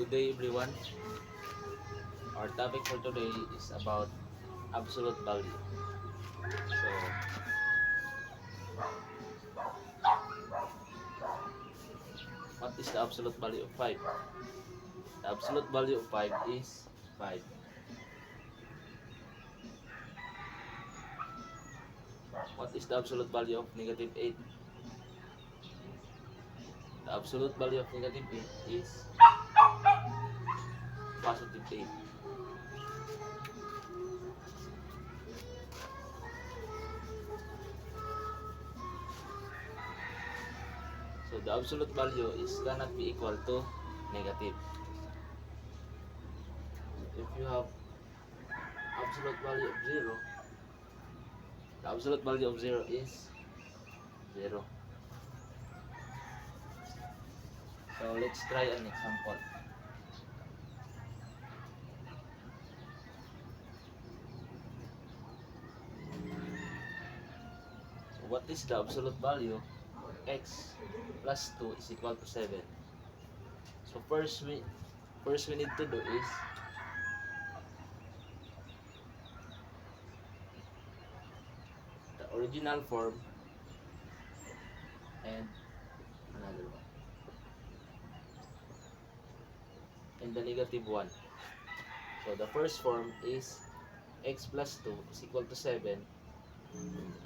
Good day everyone. Our topic for today is about absolute value. So, what is the absolute value of 5? The absolute value of 5 is 5. What is the absolute value of negative 8? The absolute value of negative 8 is positive 8. So, the absolute value is cannot be equal to negative. If you have absolute value of 0, the absolute value of 0 is 0. So let's try an example. So what is the absolute value? X plus 2 is equal to 7. So first we need to do is the original form and another one. And the negative 1. So the first form is x plus 2 is equal to 7.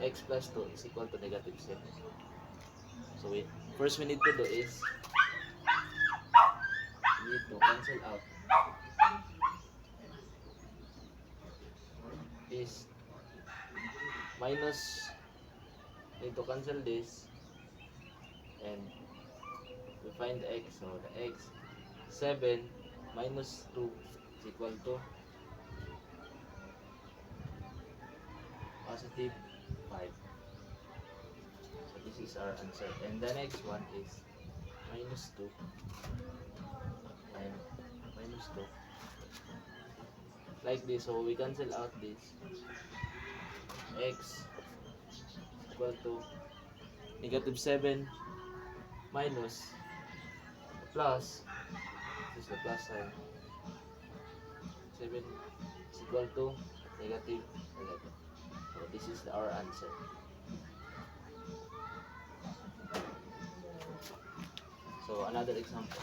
X plus 2 is equal to negative 7. So first we need to do is we need to cancel out is minus, need to cancel this and we find the x. So the x 7 minus 2 is equal to positive 5. So this is our answer. And the next one is minus 2 and minus 2. Like this. So we cancel out this. X equal to negative 7 minus plus, this is the plus sign, 7 is equal to negative 11. So this is our answer. So another example.